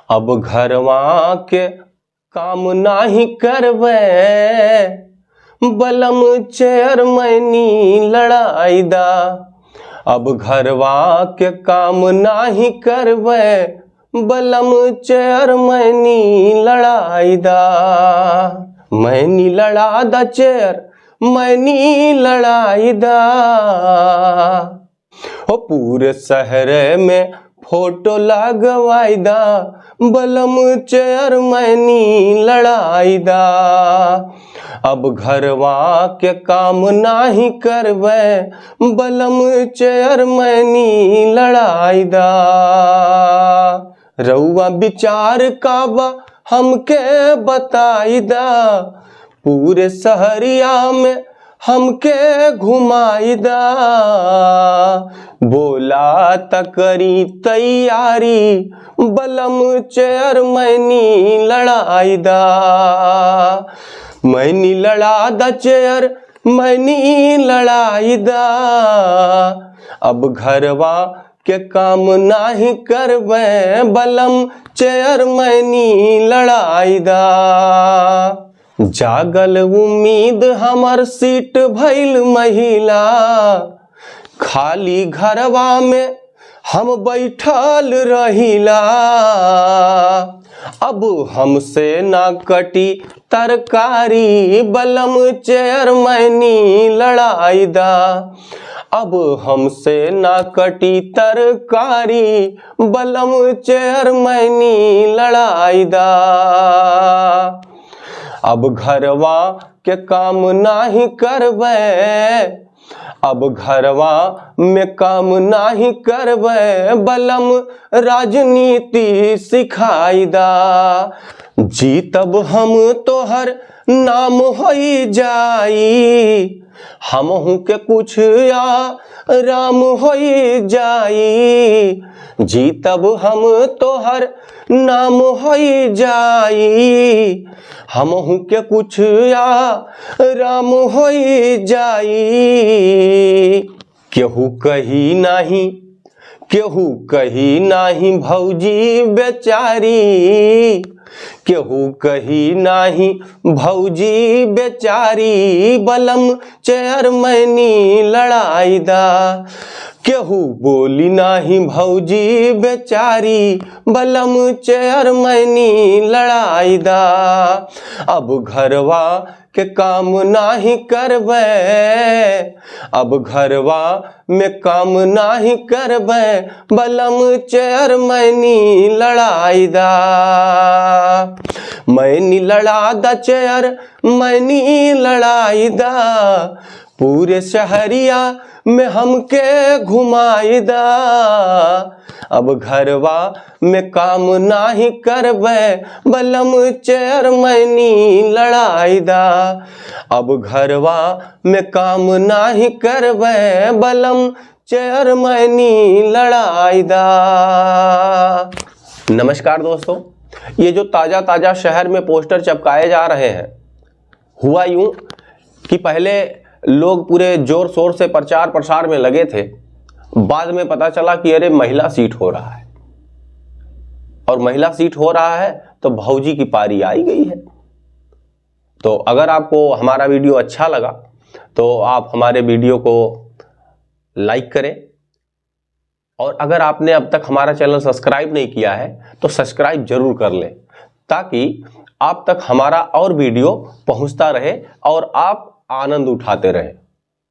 अब घरवा के काम नाही करवे, बलम चेयरमैनी लड़ाई दा। अब घरवा के काम नाही करवे, बलम चेयरमैनी लड़ाई दा। मैनी लड़ा दा चेयर मैनी लड़ाई दा। ओ पूरे शहर में फोटो लगवाई दा, बलम चेयरमैनी लड़ाई दा। अब घरवा के काम नाही करवे, बलम चेयरमैनी लड़ाई दा। रउआ विचार काबा हमके बताई दा, पूरे शहरिया में हमके घुमाई दा। बोला तकरी तैयारी, बलम चेयरमैनी लड़ाई दा। मैनी लड़ा दा चेयर मैनी लड़ाई दा। अब घरवा के काम नाही करवे, बलम चेयरमैनी लड़ाई दा। जागल उम्मीद हमर सीट भइल महिला, खाली घरवा में हम बैठल रहिला। अब हमसे ना कटी तरकारी, बलम चेयरमैनी लड़ाई दा। अब हमसे ना कटी तरकारी, बलम चेयरमैनी लड़ाई दा। अब घरवा के काम नाही करवे, अब घरवा में काम नाही करवे, बलम राजनीति सिखाई दा। जीतब हम तोहर नाम होई जाई, हमहू के कुछ राम होई जाई। जीतब हम तोहर नाम होई जाई, हमहू के कुछ राम होई जाई। केहू कही नाही केहू कही नाही भौजी बेचारी, केहू कही नाही भौजी बेचारी, बलम चेयरमैनी लड़ाई दा। केहू बोली नाही भौजी बेचारी, बलम चेयरमैनी लड़ाई दा। अब घरवा के काम नाही करवे, अब घरवा में काम नाही करवे, बलम चेयरमैनी लड़ाई दा। मैनी लड़ा दा चेयर मैनी लड़ाई दा। पूरे शहरिया में हमके घुमाई दा। अब घरवा में काम नाही करवे, बलम चेयरमैनी लड़ाई दा। अब घरवा में काम नाही करवे, बलम चेयरमैनी लड़ाई दा। नमस्कार दोस्तों, ये जो ताजा ताजा शहर में पोस्टर चिपकाए जा रहे हैं, हुआ यूं कि पहले लोग पूरे जोर शोर से प्रचार प्रसार में लगे थे। बाद में पता चला कि अरे महिला सीट हो रहा है, और महिला सीट हो रहा है तो भौजी की पारी आई गई है। तो अगर आपको हमारा वीडियो अच्छा लगा तो आप हमारे वीडियो को लाइक करें, और अगर आपने अब तक हमारा चैनल सब्सक्राइब नहीं किया है तो सब्सक्राइब जरूर कर लें, ताकि आप तक हमारा और वीडियो पहुंचता रहे और आप आनंद उठाते रहें।